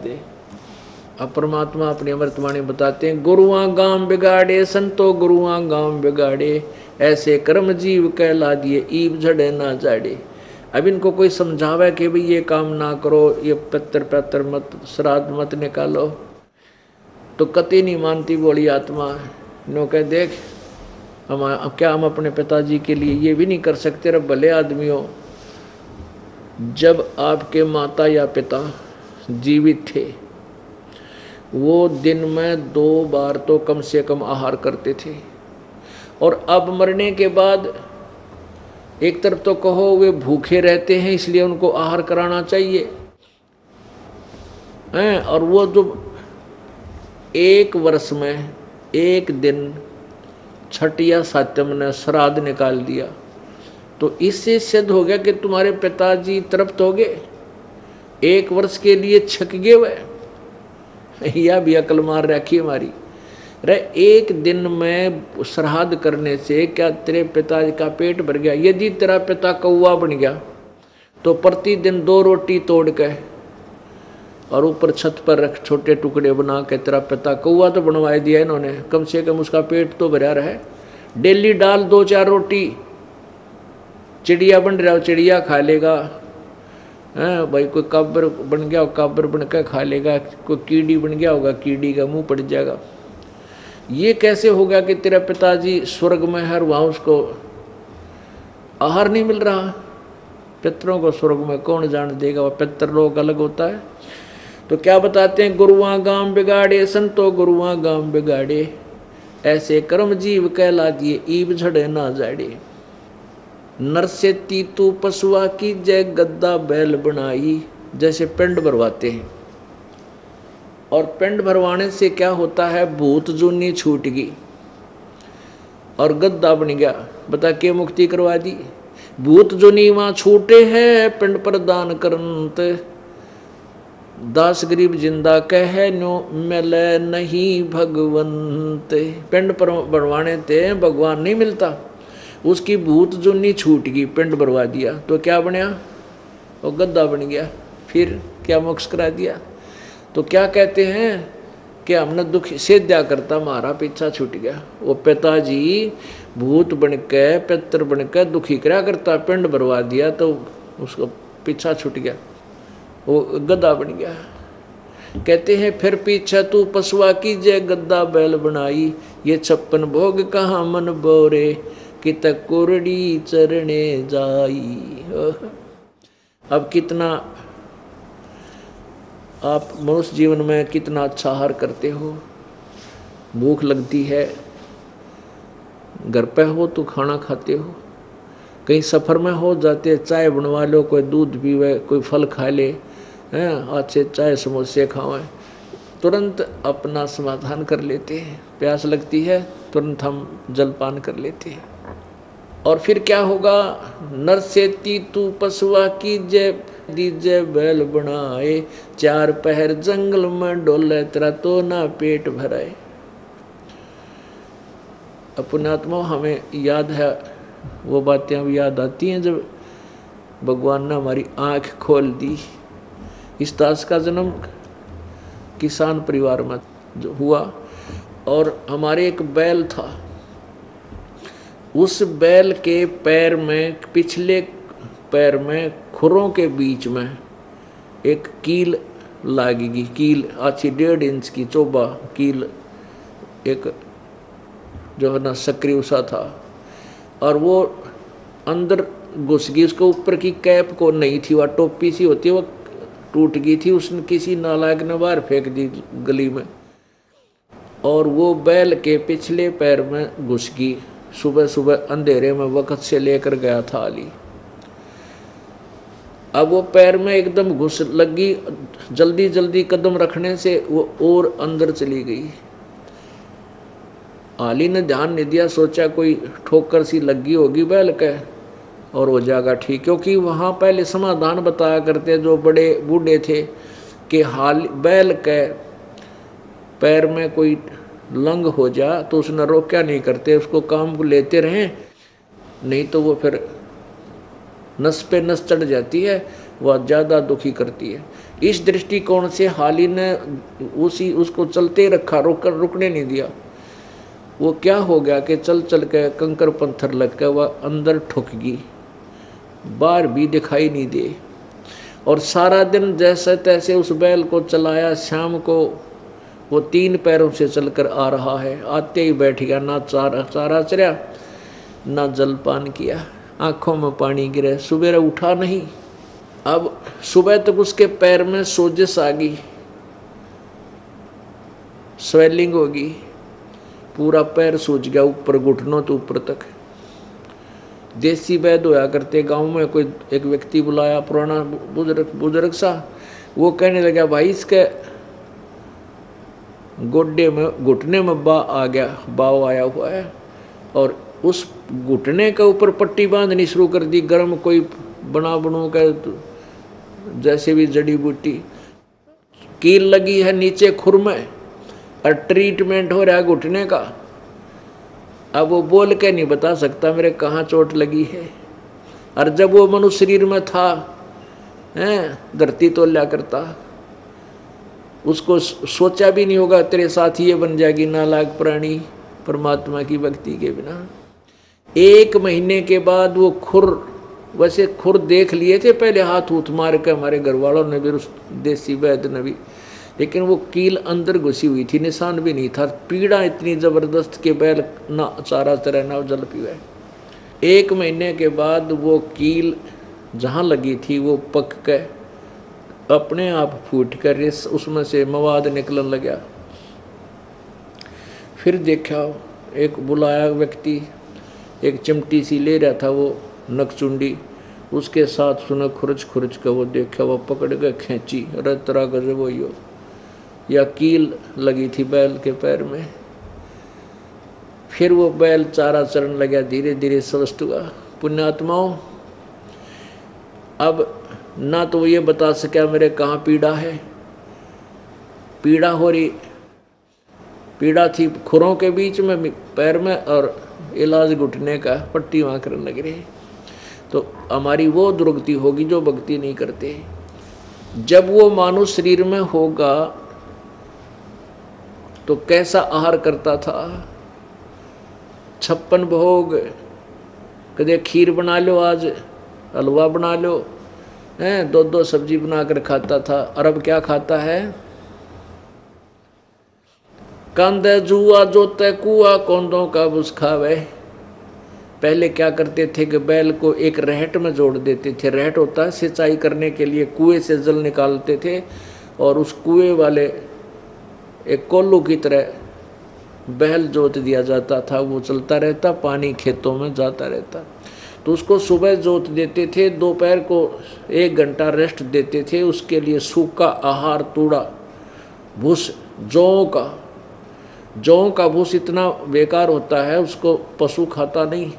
दे। अब परमात्मा अपनी अमृतवाणी बताते हैं, गुरुआ गांव बिगाड़े संतो गुरुआ गांव बिगाड़े, ऐसे कर्म जीव कहला दिए ईब झड़े ना जाड़े। अब इनको कोई समझावे कि भाई ये काम ना करो, ये पत्थर मत श्राद्ध मत निकालो, तो कति नहीं मानती बोली आत्मा। नो कह देख हम क्या हम अपने पिताजी के लिए ये भी नहीं कर सकते? रे भले आदमी हो, जब आपके माता या पिता जीवित थे वो दिन में 2 बार तो कम से कम आहार करते थे, और अब मरने के बाद एक तरफ तो कहो वे भूखे रहते हैं इसलिए उनको आहार कराना चाहिए हैं, और वो जो 1 वर्ष में 1 दिन छठ या सातम ने श्राद्ध निकाल दिया, तो इससे सिद्ध हो गया कि तुम्हारे पिताजी तृप्त हो गए, 1 वर्ष के लिए छक गए वह। यह भी अकल मार रखी हमारी। रे 1 दिन में श्राद्ध करने से क्या तेरे पिताजी का पेट भर गया? यदि तेरा पिता कौवा बन गया तो प्रतिदिन 2 रोटी तोड़ के और ऊपर छत पर रख छोटे टुकड़े बना के, तेरा पिता कौवा तो बनवा दिया इन्होंने, कम से कम उसका पेट तो भरा रहे। डेली डाल 2-4 रोटी, चिड़िया बन रहा हो चिड़िया खा लेगा, हैं भाई कोई काबर बन गया हो काबर बन के खा लेगा, कोई कीड़ी बन गया होगा कीड़ी का मुंह पड़ जाएगा। ये कैसे होगा कि तेरा पिताजी स्वर्ग में है, वहाँ उसको आहार नहीं मिल रहा? पितरों को स्वर्ग में कौन जान देगा, वह पितर लोग अलग होता है। तो क्या बताते हैं, गुरुआ गांव बिगाड़े संतो गुरुआ गांव बिगाड़े, ऐसे कर्म जीव कहला दिए ईब झड़े ना जाड़े। नर से तीतू पशुआ की जय गद्दा बैल बनाई, जैसे पिंड भरवाते हैं, और पिंड भरवाने से क्या होता है, भूत जूनी छूट गई और गद्दा बन गया। बता के मुक्ति करवा दी। भूत जूनी वहां छूटे है पिंड पर दान करंत, दास गरीब जिंदा कह नो मिले नहीं भगवंत। पिंड पर भरवाने थे भगवान नहीं मिलता, उसकी भूत जुनी छूट गई, पिंड भरवा दिया तो क्या बनया, वो गद्दा बन गया। फिर क्या मोक्ष करा दिया? तो क्या कहते हैं कि हमने दुख सेद्या करता हमारा पीछा छूट गया। वो पिताजी भूत बन के पितर बन के दुखी करा करता, पिंड भरवा दिया तो उसको पीछा छूट गया, वो गद्दा बन गया। कहते हैं फिर पीछा तू पशुआ की जय गद्दा बैल बनाई, ये 56 भोग कहाँ मन बोरे कि तक कुरड़ी चरणे जाई। अब कितना आप मनुष्य जीवन में कितना अच्छा आहार करते हो, भूख लगती है, घर पे हो तो खाना खाते हो, कहीं सफ़र में हो जाते चाय बनवा लो, कोई दूध पीवे, कोई फल खा ले, हैं अच्छे चाय समोसे खावें, तुरंत अपना समाधान कर लेते हैं। प्यास लगती है तुरंत हम जलपान कर लेते हैं। और फिर क्या होगा, नर से तीतू पशुआ की जय दीजे बैल बनाए, 4 पहर जंगल में डोले तेरा तो ना पेट भराए। पुण्यात्मा हमें याद है वो बातें अब याद आती हैं जब भगवान ने हमारी आँख खोल दी। इस दास का जन्म किसान परिवार में जो हुआ, और हमारे एक बैल था, उस बैल के पैर में, पिछले पैर में खुरों के बीच में एक कील लागेगी, कील अच्छी 1.5 इंच की चोबा कील, एक जो है ना सक्रिय सा था, और वो अंदर घुस गई। उसके ऊपर की कैप को नहीं थी, वह टोपी सी होती है, वो टूट गई थी, उसने किसी नालायक ने बाहर फेंक दी गली में, और वो बैल के पिछले पैर में घुस गई। सुबह सुबह अंधेरे में वक्त से लेकर गया था अली। अब वो पैर में एकदम घुस लगी, जल्दी जल्दी कदम रखने से वो और अंदर चली गई। आली ने ध्यान नहीं दिया, सोचा कोई ठोकर सी लगी होगी बैल के और हो जाएगा ठीक, क्योंकि वहाँ पहले समाधान बताया करते जो बड़े बूढ़े थे कि हाल बैल के पैर में कोई लंग हो जा तो उसने रोका नहीं करते, उसको काम को लेते रहें, नहीं तो वो फिर नस पे नस चढ़ जाती है, वह ज़्यादा दुखी करती है। इस दृष्टिकोण से हाली ने उसको चलते रखा, रुकने नहीं दिया। वो क्या हो गया कि चल चल के कंकर पत्थर लग के वह अंदर ठुक गई, बाहर भी दिखाई नहीं दे। और सारा दिन जैसे तैसे उस बैल को चलाया। शाम को वो 3 पैरों से चलकर आ रहा है, आते ही बैठ गया, ना चारा चरया ना जलपान किया, आंखों में पानी गिरे, सुबह उठा नहीं। अब सुबह तक उसके पैर में सोजिश आ गई, स्वेलिंग होगी, पूरा पैर सूज गया ऊपर, घुटनों तो ऊपर तक। देसी वैद्य होया करते गांव में, कोई एक व्यक्ति बुलाया, पुराना बुजुर्ग सा, वो कहने लगा भाई इसके गोड्डे में, घुटने में बाव आया हुआ है, और उस घुटने के ऊपर पट्टी बांधनी शुरू कर दी, गर्म कोई बनू का जैसे भी जड़ी बूटी, कील लगी है नीचे खुर में, और ट्रीटमेंट हो रहा है घुटने का। अब वो बोल के नहीं बता सकता मेरे कहाँ चोट लगी है। और जब वो मनुष्य शरीर में था, धरती तो लिया करता, उसको सोचा भी नहीं होगा तेरे साथ ये बन जाएगी नालायक प्राणी परमात्मा की भक्ति के बिना। 1 महीने के बाद वो वैसे खुर देख लिए थे पहले, हाथ उठ मार के हमारे घर वालों ने भी, उस देसी वैद्य ने भी, लेकिन वो कील अंदर घुसी हुई थी, निशान भी नहीं था। पीड़ा इतनी जबरदस्त के बैल ना चारा चरा ना जल पीवे। 1 महीने के बाद वो कील जहाँ लगी थी वो पक के अपने आप फूट कर उसमें से मवाद निकलने लगा। फिर देखा एक बुलाया व्यक्ति, एक चिमटी सी ले रहा था वो नकचुंडी, उसके साथ सुना खुरच के वो देखा, वो पकड़ के खींची, अरे तरह गजब वही हो, या कील लगी थी बैल के पैर में। फिर वो बैल चारा चरण लगा, धीरे धीरे स्वस्थ हुआ। पुण्यात्माओं, अब ना तो ये बता सका मेरे कहाँ पीड़ा है, पीड़ा हो रही, पीड़ा थी खुरों के बीच में, पैर में, और इलाज घुटने का, पट्टी वहाँ करने लग रही। तो हमारी वो दुर्गति होगी जो भक्ति नहीं करते। जब वो मानव शरीर में होगा तो कैसा आहार करता था, 56 भोग, कदे खीर बना लो, आज हलवा बना लो, 2 सब्जी बनाकर खाता था। और अब क्या खाता है, कांदे जुआ जोते कुआ कौंदों का बुस खावे। पहले क्या करते थे कि बैल को एक रहट में जोड़ देते थे, रहट होता है सिंचाई करने के लिए, कुएं से जल निकालते थे, और उस कुएं वाले एक कोल्लू की तरह बैल जोत दिया जाता था, वो चलता रहता, पानी खेतों में जाता रहता। तो उसको सुबह जोत देते थे, दोपहर को 1 घंटा रेस्ट देते थे, उसके लिए सूखा आहार, तूड़ा, भूस, जौ का भूस इतना बेकार होता है, उसको पशु खाता नहीं।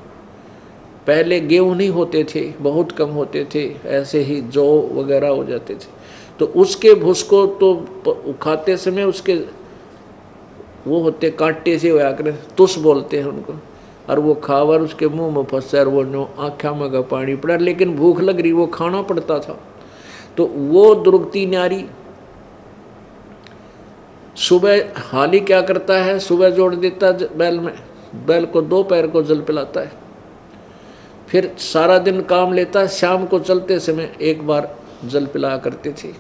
पहले गेहूँ नहीं होते थे, बहुत कम होते थे, ऐसे ही जौ वगैरह हो जाते थे, तो उसके भूस को तो खाते समय उसके वो होते कांटे से होया करे, तुस बोलते हैं उनको, और वो खावर उसके मुंह में फंसा, और वो आँखों में का पानी पड़ा, लेकिन भूख लग रही, वो खाना पड़ता था। तो वो दुर्गति नारी सुबह हाली क्या करता है, सुबह जोड़ देता बैल में, बैल को 2 पैर को जल पिलाता है, फिर सारा दिन काम लेता, शाम को चलते समय 1 बार जल पिलाया करते थे,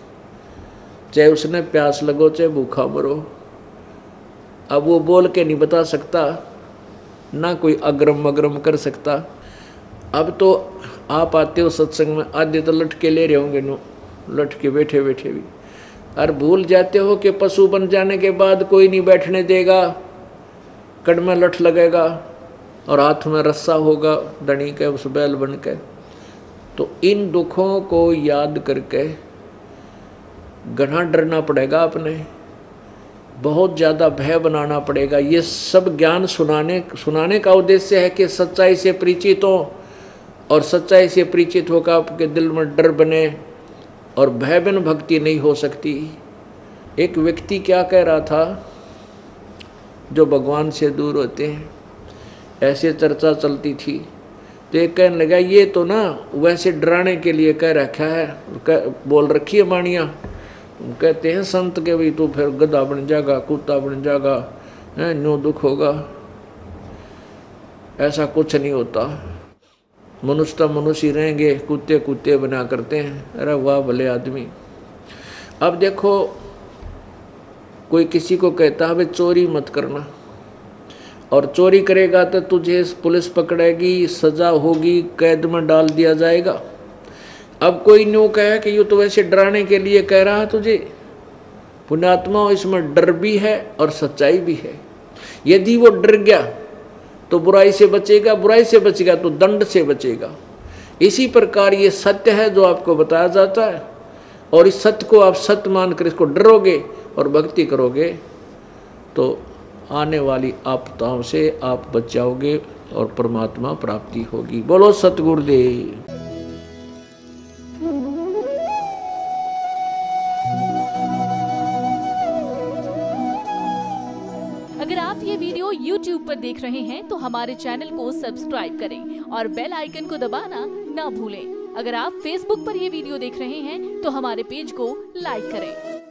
चाहे उसने प्यास लगो चाहे भूखा मरो। अब वो बोल के नहीं बता सकता, ना कोई अग्रम मग्रम कर सकता। अब तो आप आते हो सत्संग में, आधे तो लटके ले रहे होंगे, नो लटके बैठे बैठे भी, और भूल जाते हो कि पशु बन जाने के बाद कोई नहीं बैठने देगा, कड़ में लठ लगेगा और हाथ में रस्सा होगा दड़ी के, उस बैल बन के। तो इन दुखों को याद करके घना डरना पड़ेगा, अपने बहुत ज़्यादा भय बनाना पड़ेगा। ये सब ज्ञान सुनाने का उद्देश्य है कि सच्चाई से परिचित हो, और सच्चाई से परिचित होकर आपके दिल में डर बने, और भय बिन भक्ति नहीं हो सकती। एक व्यक्ति क्या कह रहा था, जो भगवान से दूर होते हैं, ऐसे चर्चा चलती थी, तो एक कहने लगा ये तो ना वैसे डराने के लिए कह रखा है, बोल रखी है वाणियाँ, कहते हैं संत के भी, तू फिर गधा बन जाएगा, कुत्ता बन जाएगा, है न्यू दुख होगा। ऐसा कुछ नहीं होता। मनुष्य तो मनुष्य ही रहेंगे, कुत्ते कुत्ते बना करते हैं। अरे वाह भले आदमी। अब देखो, कोई किसी को कहता है चोरी मत करना, और चोरी करेगा तो तुझे पुलिस पकड़ेगी, सजा होगी, कैद में डाल दिया जाएगा। अब कोई न्यू कहे कि ये तो वैसे डराने के लिए कह रहा है तुझे। पुण्यात्मा, इसमें डर भी है और सच्चाई भी है। यदि वो डर गया तो बुराई से बचेगा, बुराई से बचेगा तो दंड से बचेगा। इसी प्रकार ये सत्य है जो आपको बताया जाता है, और इस सत्य को आप सत्य मानकर इसको डरोगे और भक्ति करोगे तो आने वाली आपदाओं से आप बच जाओगे और परमात्मा प्राप्ति होगी। बोलो सतगुरुदेव। अगर आप ये वीडियो YouTube पर देख रहे हैं तो हमारे चैनल को सब्सक्राइब करें और बेल आइकन को दबाना ना भूलें। अगर आप Facebook पर ये वीडियो देख रहे हैं तो हमारे पेज को लाइक करें।